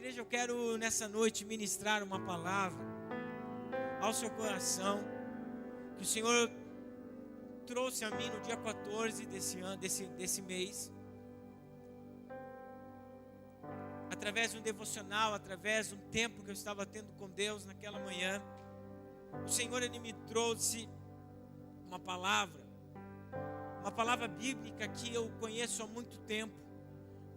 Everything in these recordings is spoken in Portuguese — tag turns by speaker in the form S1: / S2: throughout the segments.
S1: Igreja, eu quero nessa noite ministrar uma palavra ao seu coração, que o Senhor trouxe a mim no dia 14 desse mês, através de um devocional, através de um tempo que eu estava tendo com Deus naquela manhã. O Senhor, Ele me trouxe uma palavra bíblica que eu conheço há muito tempo,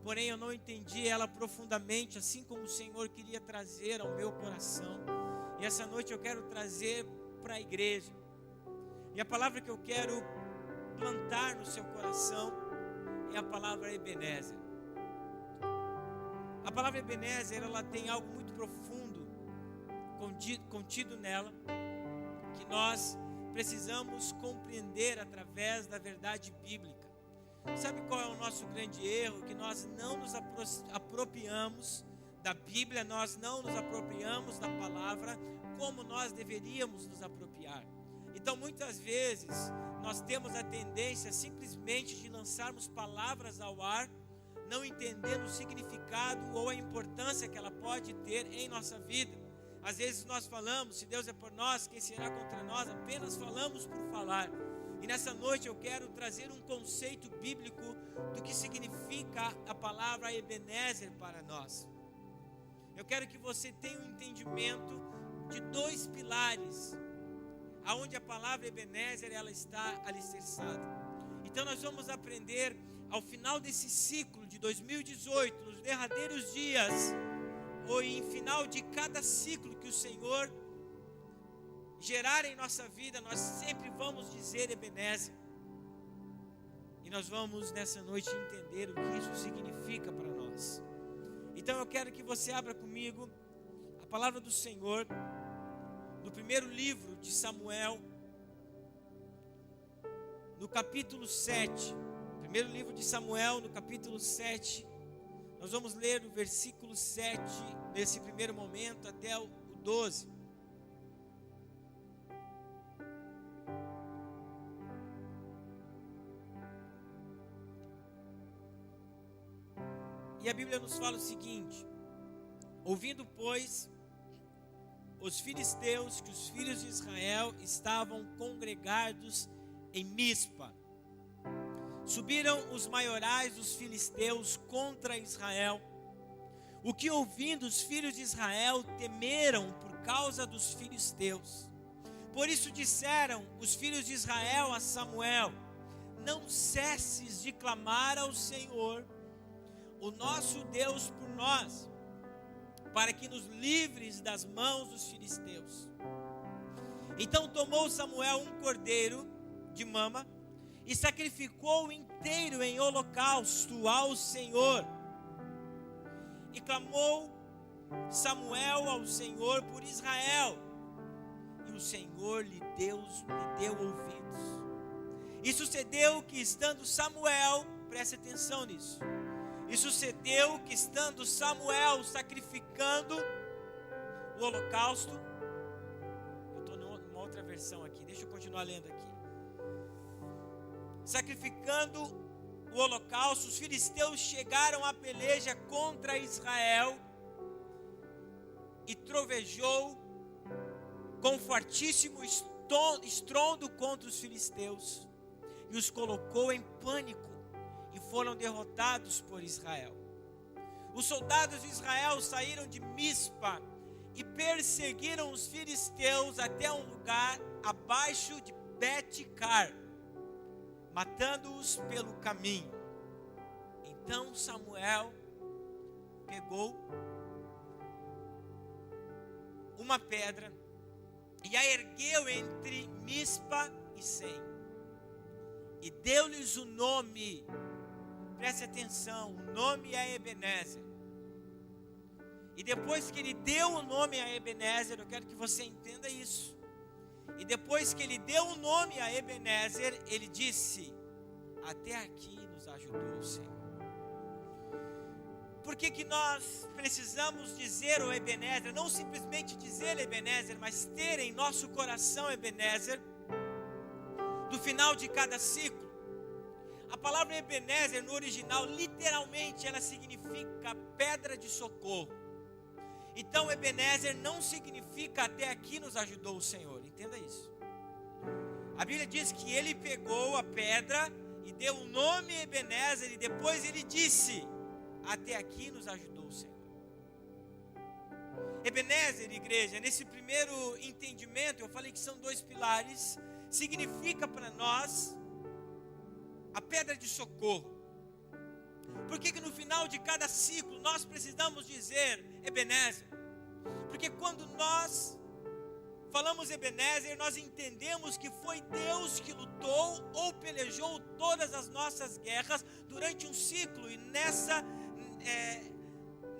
S1: porém eu não entendi ela profundamente, assim como o Senhor queria trazer ao meu coração. E essa noite eu quero trazer para a igreja. E a palavra que eu quero plantar no seu coração é a palavra Ebenezer. A palavra Ebenezer, ela tem algo muito profundo contido nela, que nós precisamos compreender através da verdade bíblica. Sabe qual é o nosso grande erro? Que nós não nos apropriamos da Bíblia, nós não nos apropriamos da palavra como nós deveríamos nos apropriar. Então muitas vezes nós temos a tendência simplesmente de lançarmos palavras ao ar, não entendendo o significado ou a importância que ela pode ter em nossa vida. Às vezes nós falamos, se Deus é por nós, quem será contra nós? Apenas falamos por falar. E nessa noite eu quero trazer um conceito bíblico do que significa a palavra Ebenezer para nós. Eu quero que você tenha um entendimento de dois pilares, aonde a palavra Ebenezer ela está alicerçada. Então nós vamos aprender ao final desse ciclo de 2018, nos derradeiros dias, ou em final de cada ciclo que o Senhor gerar em nossa vida, nós sempre vamos dizer Ebenezer. E nós vamos nessa noite entender o que isso significa para nós. Então eu quero que você abra comigo a palavra do Senhor no primeiro livro de Samuel, no capítulo 7. Primeiro livro de Samuel, no capítulo 7. Nós vamos ler o versículo 7, nesse primeiro momento, até o 12. E a Bíblia nos fala o seguinte: ouvindo, pois, os filisteus que os filhos de Israel estavam congregados em Mispa, subiram os maiorais dos filisteus contra Israel, o que ouvindo os filhos de Israel temeram por causa dos filisteus. Por isso disseram os filhos de Israel a Samuel: não cesses de clamar ao Senhor, o nosso Deus, por nós, para que nos livres das mãos dos filisteus. Então tomou Samuel um cordeiro de mama e sacrificou inteiro em holocausto ao Senhor. E clamou Samuel ao Senhor por Israel, e o Senhor lhe deu ouvidos. E sucedeu que, estando Samuel, preste atenção nisso, e sucedeu que, estando Samuel sacrificando o holocausto, eu estou numa outra versão aqui, deixa eu continuar lendo aqui. Sacrificando o holocausto, os filisteus chegaram à peleja contra Israel, e trovejou com fortíssimo estrondo contra os filisteus, e os colocou em pânico, e foram derrotados por Israel. Os soldados de Israel saíram de Mispa e perseguiram os filisteus até um lugar abaixo de Bet-car, matando-os pelo caminho. Então Samuel pegou uma pedra e a ergueu entre Mispa e Sem, e deu-lhes o nome, preste atenção, o nome é Ebenezer. E depois que ele deu o nome a Ebenezer, eu quero que você entenda isso. E depois que ele deu o nome a Ebenezer, ele disse: até aqui nos ajudou o Senhor. Por que nós precisamos dizer o Ebenezer? Não simplesmente dizer Ebenezer, mas ter em nosso coração Ebenezer, do final de cada ciclo. A palavra Ebenezer no original, literalmente, ela significa pedra de socorro. Então Ebenezer não significa até aqui nos ajudou o Senhor, entenda isso. A Bíblia diz que ele pegou a pedra e deu o nome Ebenezer, e depois ele disse: até aqui nos ajudou o Senhor. Ebenezer, igreja, nesse primeiro entendimento, eu falei que são dois pilares, significa para nós a pedra de socorro. Por que no final de cada ciclo nós precisamos dizer Ebenezer? Porque quando nós falamos Ebenezer, nós entendemos que foi Deus que lutou ou pelejou todas as nossas guerras durante um ciclo. E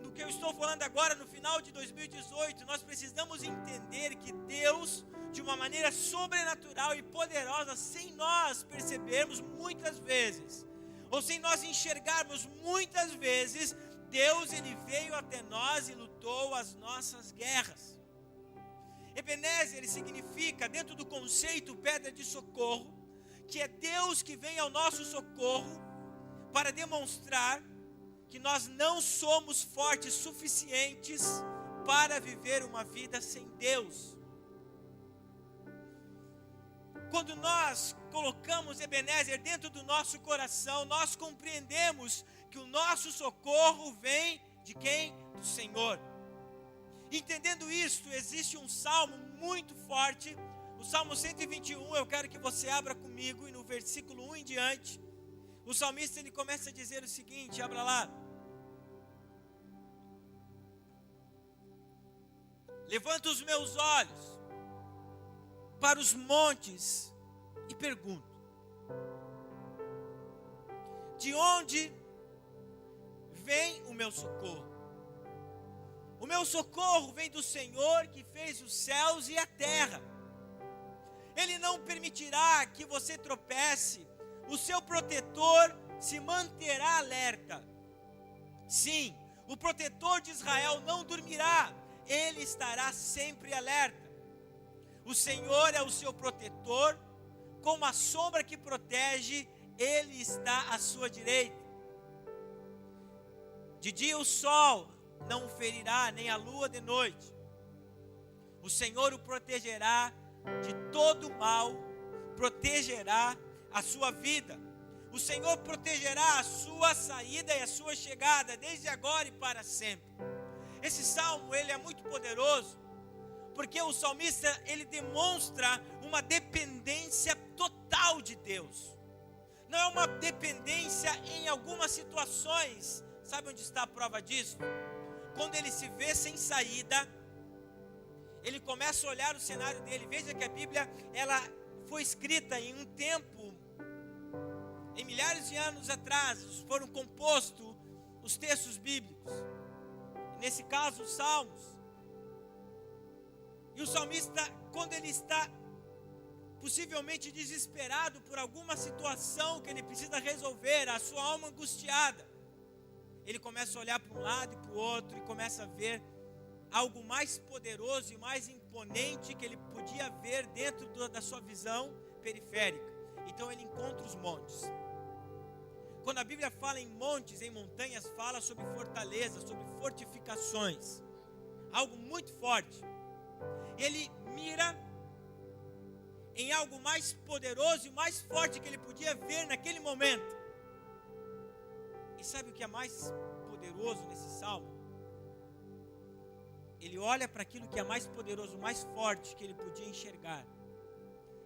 S1: no que eu estou falando agora, no final de 2018, nós precisamos entender que Deus, de uma maneira sobrenatural e poderosa, sem nós percebermos muitas vezes, ou sem nós enxergarmos muitas vezes, Deus, ele veio até nós e lutou as nossas guerras. Ebenezer, ele significa, dentro do conceito pedra de socorro, que é Deus que vem ao nosso socorro para demonstrar que nós não somos fortes suficientes para viver uma vida sem Deus. Quando nós colocamos Ebenezer dentro do nosso coração, nós compreendemos que o nosso socorro vem de quem? Do Senhor. Entendendo isto, existe um salmo muito forte, o Salmo 121, eu quero que você abra comigo, e no versículo 1 em diante, o salmista ele começa a dizer o seguinte, abra lá: levanto os meus olhos para os montes e pergunto: de onde vem o meu socorro? O meu socorro vem do Senhor que fez os céus e a terra. Ele não permitirá que você tropece, o seu protetor se manterá alerta. Sim, o protetor de Israel não dormirá, ele estará sempre alerta. O Senhor é o seu protetor, como a sombra que protege, ele está à sua direita. De dia o sol não o ferirá, nem a lua de noite. O Senhor o protegerá de todo mal, protegerá a sua vida. O Senhor protegerá a sua saída e a sua chegada, desde agora e para sempre. Esse salmo, ele é muito poderoso, porque o salmista, ele demonstra uma dependência total de Deus. Não é uma dependência em algumas situações. Sabe onde está a prova disso? Quando ele se vê sem saída, ele começa a olhar o cenário dele. Veja que a Bíblia, ela foi escrita em um tempo, em milhares de anos atrás, foram compostos os textos bíblicos. Nesse caso, os salmos. E o salmista, quando ele está possivelmente desesperado por alguma situação que ele precisa resolver, a sua alma angustiada, ele começa a olhar para um lado e para o outro e começa a ver algo mais poderoso e mais imponente que ele podia ver dentro da sua visão periférica. Então ele encontra os montes. Quando a Bíblia fala em montes, em montanhas, fala sobre fortalezas, sobre fortificações, algo muito forte. Ele mira em algo mais poderoso e mais forte que ele podia ver naquele momento. E sabe o que é mais poderoso nesse salmo? Ele olha para aquilo que é mais poderoso, mais forte que ele podia enxergar.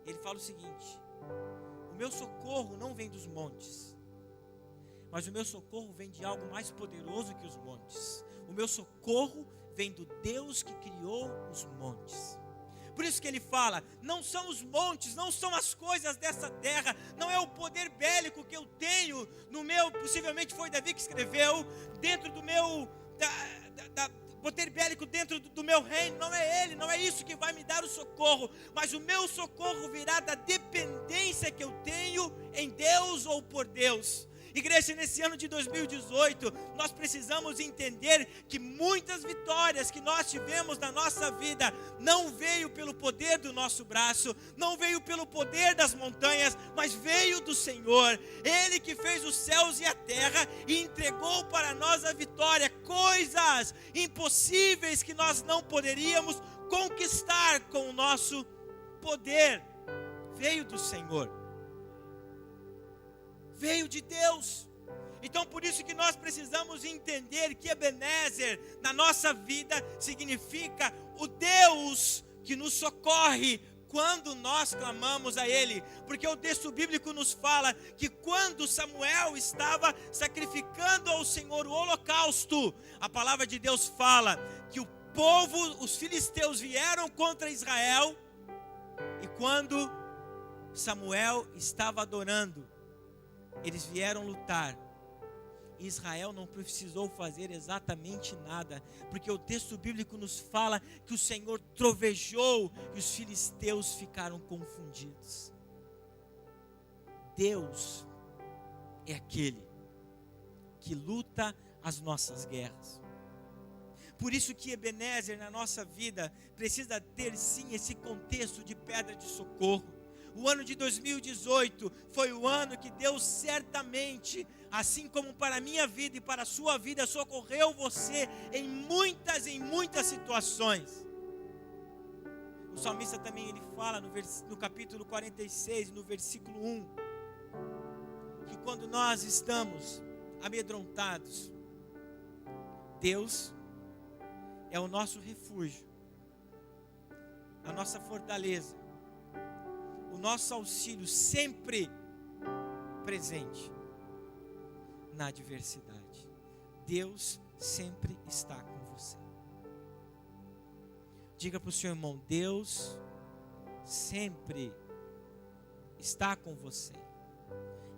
S1: Ele fala o seguinte: o meu socorro não vem dos montes, mas o meu socorro vem de algo mais poderoso que os montes. O meu socorro vem do Deus que criou os montes. Por isso que ele fala, não são os montes, não são as coisas dessa terra, não é o poder bélico que eu tenho no meu, possivelmente foi Davi que escreveu, dentro do meu, poder bélico dentro do meu reino, não é ele, não é isso que vai me dar o socorro, mas o meu socorro virá da dependência que eu tenho em Deus ou por Deus. Igreja, nesse ano de 2018, nós precisamos entender que muitas vitórias que nós tivemos na nossa vida não veio pelo poder do nosso braço, não veio pelo poder das montanhas, mas veio do Senhor. Ele que fez os céus e a terra e entregou para nós a vitória, coisas impossíveis que nós não poderíamos conquistar com o nosso poder. Veio do Senhor, veio de Deus. Então por isso que nós precisamos entender que Ebenezer na nossa vida significa o Deus que nos socorre quando nós clamamos a Ele, porque o texto bíblico nos fala que quando Samuel estava sacrificando ao Senhor o holocausto, a palavra de Deus fala que o povo, os filisteus vieram contra Israel, e quando Samuel estava adorando, eles vieram lutar. Israel não precisou fazer exatamente nada, porque o texto bíblico nos fala que o Senhor trovejou e os filisteus ficaram confundidos. Deus é aquele que luta as nossas guerras. Por isso que Ebenezer na nossa vida precisa ter sim esse contexto de pedra de socorro. O ano de 2018 foi o ano que Deus certamente, assim como para a minha vida e para a sua vida, socorreu você em muitas situações. O salmista também ele fala no capítulo 46, no versículo 1, que quando nós estamos amedrontados, Deus é o nosso refúgio, a nossa fortaleza, o nosso auxílio sempre presente na adversidade. Deus sempre está com você. Diga para o seu irmão: Deus sempre está com você,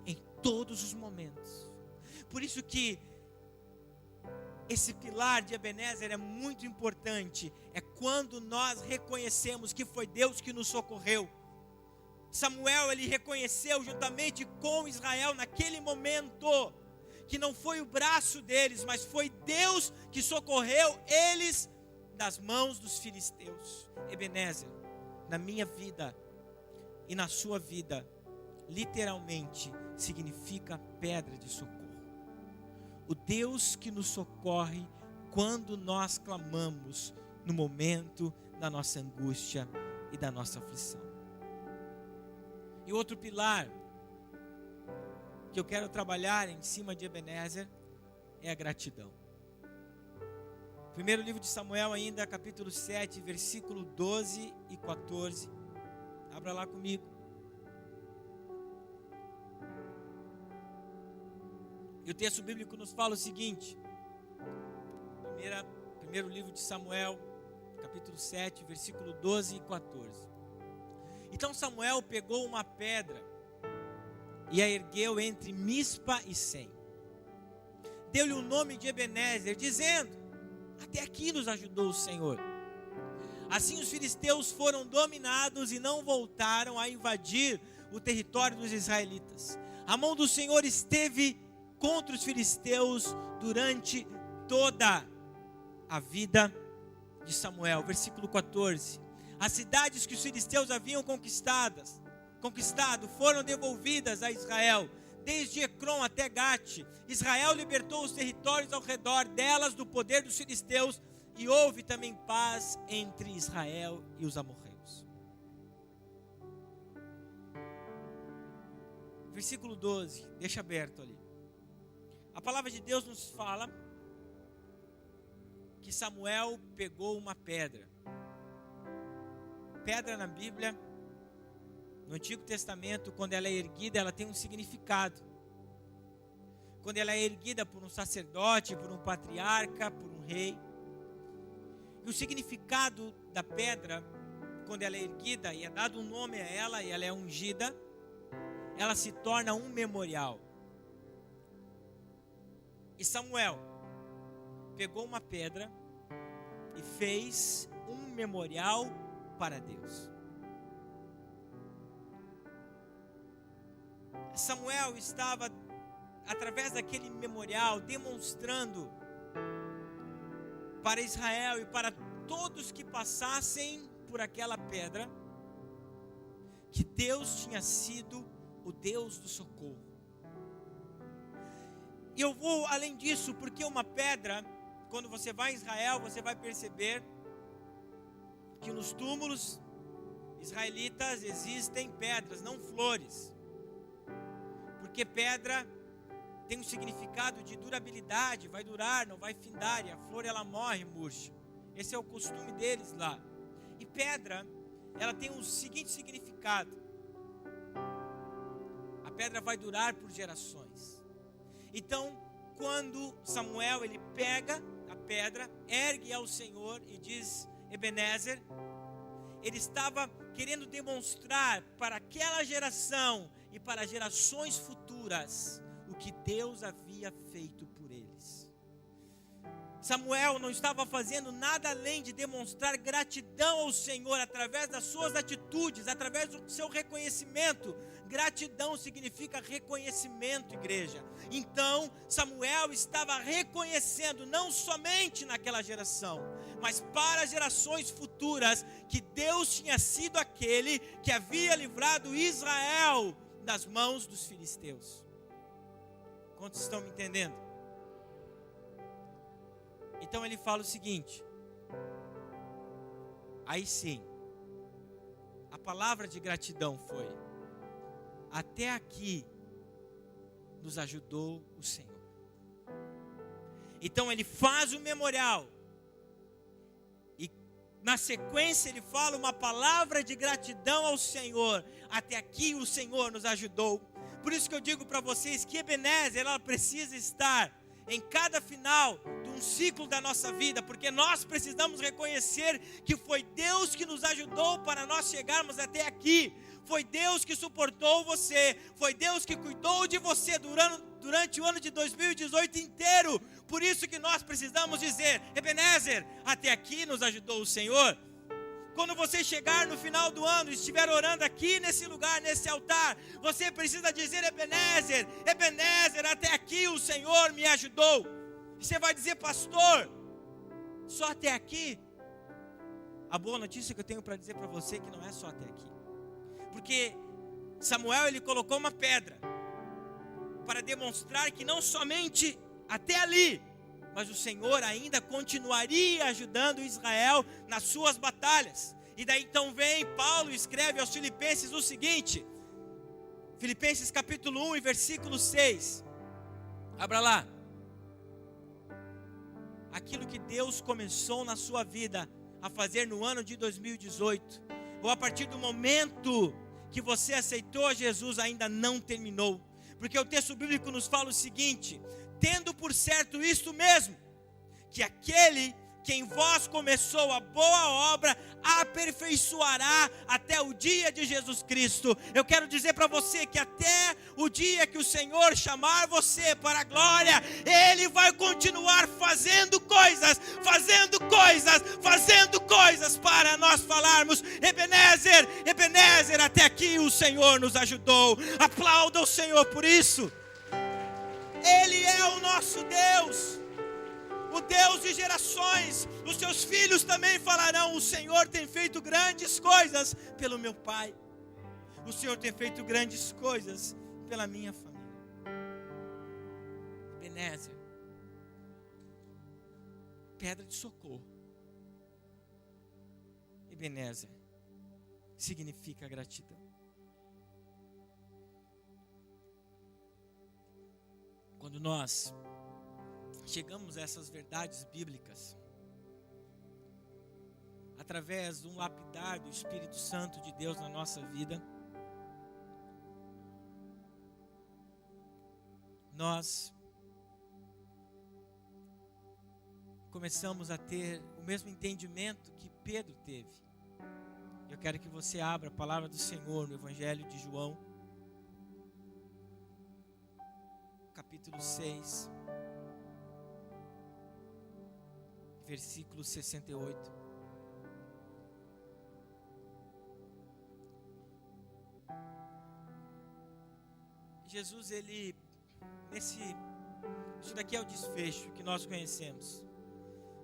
S1: em todos os momentos. Por isso que esse pilar de Ebenezer é muito importante. É quando nós reconhecemos que foi Deus que nos socorreu. Samuel, ele reconheceu juntamente com Israel naquele momento que não foi o braço deles, mas foi Deus que socorreu eles das mãos dos filisteus. Ebenezer, na minha vida e na sua vida, literalmente significa pedra de socorro. O Deus que nos socorre quando nós clamamos no momento da nossa angústia e da nossa aflição. E outro pilar que eu quero trabalhar em cima de Ebenezer é a gratidão. Primeiro livro de Samuel ainda, capítulo 7, versículo 12 e 14. Abra lá comigo. E o texto bíblico nos fala o seguinte. Primeiro livro de Samuel, capítulo 7, versículo 12 e 14. Então Samuel pegou uma pedra e a ergueu entre Mispa e Sem. Deu-lhe o nome de Ebenezer, dizendo: até aqui nos ajudou o Senhor. Assim os filisteus foram dominados e não voltaram a invadir o território dos israelitas. A mão do Senhor esteve contra os filisteus durante toda a vida de Samuel. Versículo 14. As cidades que os filisteus haviam conquistado foram devolvidas a Israel, desde Ecrom até Gate. Israel libertou os territórios ao redor delas do poder dos filisteus, e houve também paz entre Israel e os amorreus. Versículo 12, deixa aberto ali. A palavra de Deus nos fala que Samuel pegou uma pedra. Pedra na Bíblia, no Antigo Testamento, quando ela é erguida, ela tem um significado. Quando ela é erguida por um sacerdote, por um patriarca, por um rei. E o significado da pedra, quando ela é erguida e é dado um nome a ela e ela é ungida, ela se torna um memorial. E Samuel pegou uma pedra e fez um memorial para Deus. Samuel estava através daquele memorial, demonstrando para Israel e para todos que passassem por aquela pedra, que Deus tinha sido o Deus do socorro. E eu vou além disso, porque uma pedra, quando você vai em Israel, você vai perceber que nos túmulos israelitas existem pedras, não flores. Porque pedra tem um significado de durabilidade, vai durar, não vai findar, e a flor ela morre, murcha. Esse é o costume deles lá. E pedra, ela tem um seguinte significado: a pedra vai durar por gerações. Então, quando Samuel ele pega a pedra, ergue ao Senhor e diz Ebenezer, ele estava querendo demonstrar para aquela geração e para gerações futuras o que Deus havia feito por eles. Samuel não estava fazendo nada além de demonstrar gratidão ao Senhor através das suas atitudes, através do seu reconhecimento. Gratidão significa reconhecimento, igreja. Então, Samuel estava reconhecendo, não somente naquela geração, mas para gerações futuras, que Deus tinha sido aquele que havia livrado Israel das mãos dos filisteus. Quantos estão me entendendo? Então ele fala o seguinte: aí sim, a palavra de gratidão foi: até aqui nos ajudou o Senhor. Então ele faz o memorial, e na sequência ele fala uma palavra de gratidão ao Senhor: até aqui o Senhor nos ajudou. Por isso que eu digo para vocês que Ebenezer, ela precisa estar em cada final de um ciclo da nossa vida, porque nós precisamos reconhecer que foi Deus que nos ajudou para nós chegarmos até aqui. Foi Deus que suportou você, foi Deus que cuidou de você durante o ano de 2018 inteiro. Por isso que nós precisamos dizer: Ebenezer, até aqui nos ajudou o Senhor. Quando você chegar no final do ano e estiver orando aqui nesse lugar, nesse altar, você precisa dizer: Ebenezer, Ebenezer, até aqui o Senhor me ajudou. E você vai dizer: pastor, só até aqui? A boa notícia que eu tenho para dizer para você é que não é só até aqui. Porque Samuel ele colocou uma pedra para demonstrar que não somente até ali, mas o Senhor ainda continuaria ajudando Israel nas suas batalhas. E daí então vem Paulo e escreve aos Filipenses o seguinte, Filipenses capítulo 1 e versículo 6. Abra lá. Aquilo que Deus começou na sua vida a fazer no ano de 2018, ou a partir do momento que você aceitou Jesus, ainda não terminou. Porque o texto bíblico nos fala o seguinte: tendo por certo isto mesmo, que aquele que em vós começou a boa obra, aperfeiçoará até o dia de Jesus Cristo. Eu quero dizer para você que até o dia que o Senhor chamar você para a glória, Ele vai continuar fazendo coisas para nós falarmos: Ebenezer, Ebenezer, até aqui o Senhor nos ajudou. Aplauda o Senhor por isso. Ele é o nosso Deus, o Deus de gerações. Os seus filhos também falarão: o Senhor tem feito grandes coisas pelo meu pai, o Senhor tem feito grandes coisas pela minha família. Ebenezer, pedra de socorro. Ebenezer significa gratidão. Quando nós chegamos a essas verdades bíblicas, através de um lapidar do Espírito Santo de Deus na nossa vida, nós começamos a ter o mesmo entendimento que Pedro teve. Eu quero que você abra a palavra do Senhor no Evangelho de João, capítulo 6, versículo 68. Jesus, ele Isso daqui é o desfecho que nós conhecemos.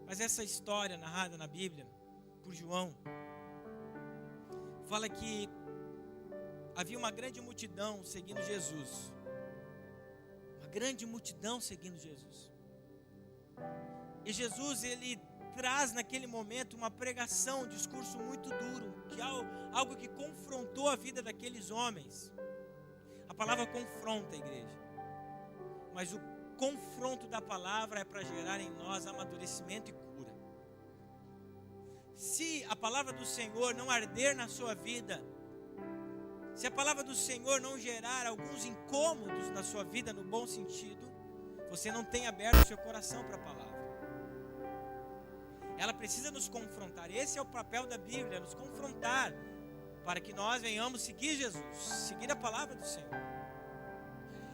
S1: Mas essa história narrada na Bíblia por João fala que havia uma grande multidão seguindo Jesus. Uma grande multidão seguindo Jesus. E Jesus, ele traz naquele momento uma pregação, um discurso muito duro, algo que confrontou a vida daqueles homens. A palavra confronta a igreja, mas o confronto da palavra é para gerar em nós amadurecimento e cura. Se a palavra do Senhor não arder na sua vida, se a palavra do Senhor não gerar alguns incômodos na sua vida, no bom sentido, você não tem aberto o seu coração para a palavra. Ela precisa nos confrontar. Esse é o papel da Bíblia, nos confrontar, para que nós venhamos seguir Jesus, seguir a palavra do Senhor.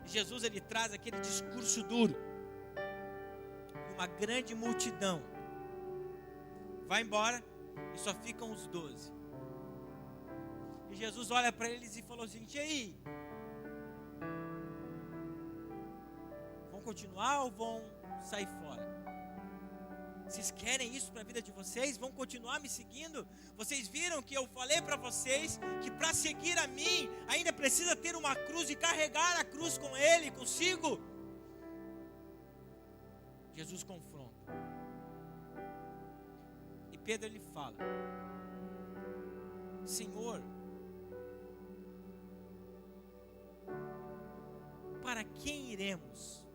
S1: E Jesus, ele traz aquele discurso duro, e uma grande multidão vai embora e só ficam os 12. E Jesus olha para eles e falou assim: e aí? Vão continuar ou vão sair fora? Vocês querem isso para a vida de vocês? Vão continuar me seguindo? Vocês viram que eu falei para vocês que para seguir a mim ainda precisa ter uma cruz e carregar a cruz com ele, consigo? Jesus confronta. E Pedro, ele fala: Senhor, para quem iremos,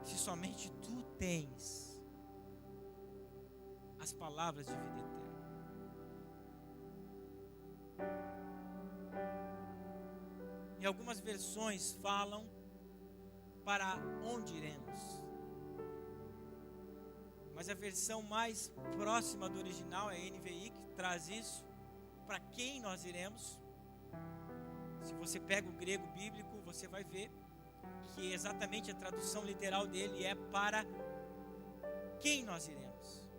S1: se somente tu tens as palavras de vida eterna? E algumas versões falam: para onde iremos? Mas a versão mais próxima do original é a NVI, que traz isso: para quem nós iremos? Se você pega o grego bíblico, você vai ver que exatamente a tradução literal dele é para quem nós iremos.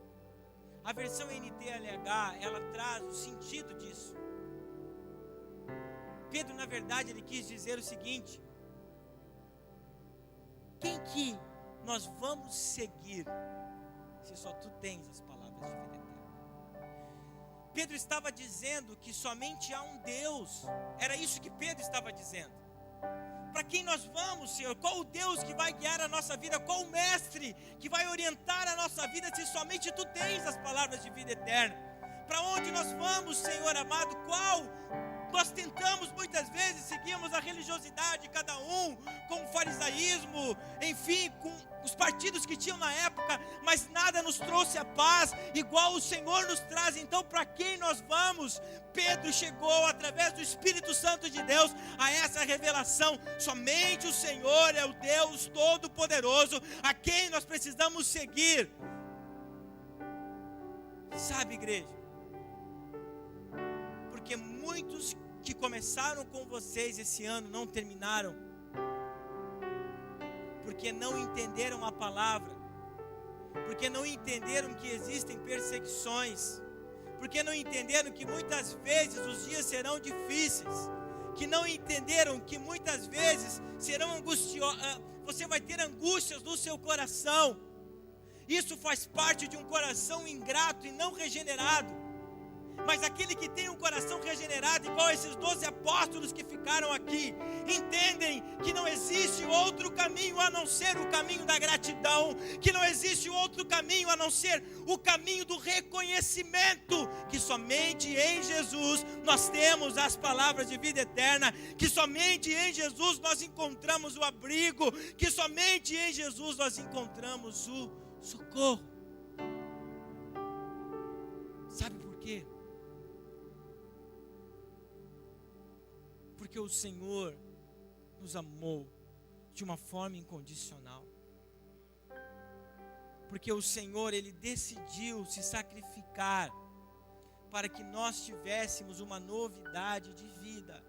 S1: A versão NTLH, ela traz o sentido disso. Pedro, na verdade, ele quis dizer o seguinte: quem que nós vamos seguir, se só tu tens as palavras de vida eterna? Pedro estava dizendo que somente há um Deus. Era isso que Pedro estava dizendo. Para quem nós vamos, Senhor? Qual o Deus que vai guiar a nossa vida? Qual o mestre que vai orientar a nossa vida, se somente tu tens as palavras de vida eterna? Para onde nós vamos, Senhor amado? Nós tentamos muitas vezes, seguimos a religiosidade, cada um com o farisaísmo, enfim, com os partidos que tinham na época, mas nada nos trouxe a paz, igual o Senhor nos traz. Então, para quem nós vamos? Pedro chegou, através do Espírito Santo de Deus, a essa revelação: somente o Senhor é o Deus Todo-Poderoso, a quem nós precisamos seguir. Sabe, igreja, porque muitos que começaram com vocês esse ano não terminaram, porque não entenderam a palavra, porque não entenderam que existem perseguições, porque não entenderam que muitas vezes os dias serão difíceis, que não entenderam que muitas vezes serão angustiosos, você vai ter angústias no seu coração. Isso faz parte de um coração ingrato e não regenerado. Mas aquele que tem um coração regenerado, igual esses 12 apóstolos que ficaram aqui, entendem que não existe outro caminho a não ser o caminho da gratidão, que não existe outro caminho a não ser o caminho do reconhecimento, que somente em Jesus nós temos as palavras de vida eterna, que somente em Jesus nós encontramos o abrigo, que somente em Jesus nós encontramos o socorro. Sabe por quê? Porque o Senhor nos amou de uma forma incondicional. Porque o Senhor, Ele decidiu se sacrificar para que nós tivéssemos uma novidade de vida.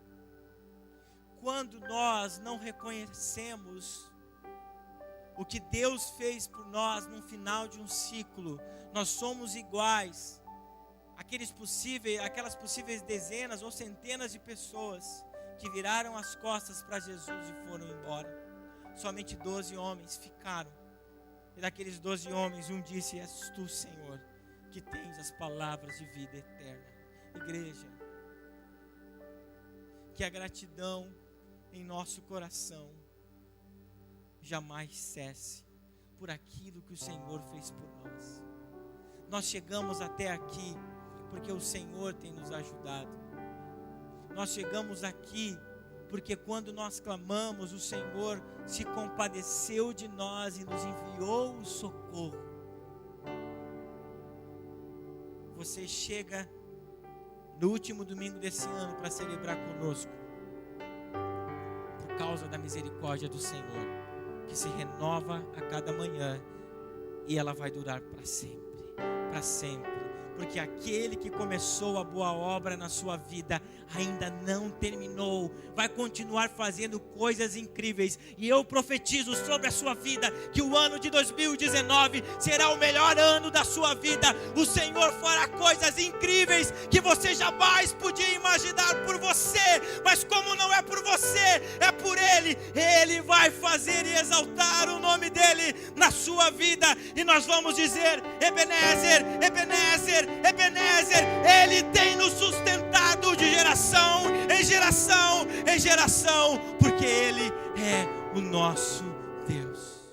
S1: Quando nós não reconhecemos o que Deus fez por nós no final de um ciclo, nós somos iguais aquelas possíveis dezenas ou centenas de pessoas que viraram as costas para Jesus e foram embora. Somente 12 homens ficaram. E daqueles 12 homens, um disse: és tu, Senhor, que tens as palavras de vida eterna. Igreja, que a gratidão em nosso coração jamais cesse por aquilo que o Senhor fez por nós. Nós chegamos até aqui porque o Senhor tem nos ajudado. Nós chegamos aqui porque quando nós clamamos, o Senhor se compadeceu de nós e nos enviou o socorro. Você chega no último domingo desse ano para celebrar conosco, por causa da misericórdia do Senhor, que se renova a cada manhã, e ela vai durar para sempre, para sempre. Porque aquele que começou a boa obra na sua vida ainda não terminou, vai continuar fazendo coisas incríveis. E eu profetizo sobre a sua vida que o ano de 2019 será o melhor ano da sua vida. O Senhor fará coisas incríveis que você jamais podia imaginar por você, mas como não é por você, é por Ele. Ele vai fazer e exaltar o nome dEle na sua vida. E nós vamos dizer: Ebenezer, Ebenezer, Ebenezer. Ele tem nos sustentado de geração em geração em geração, porque Ele é o nosso Deus.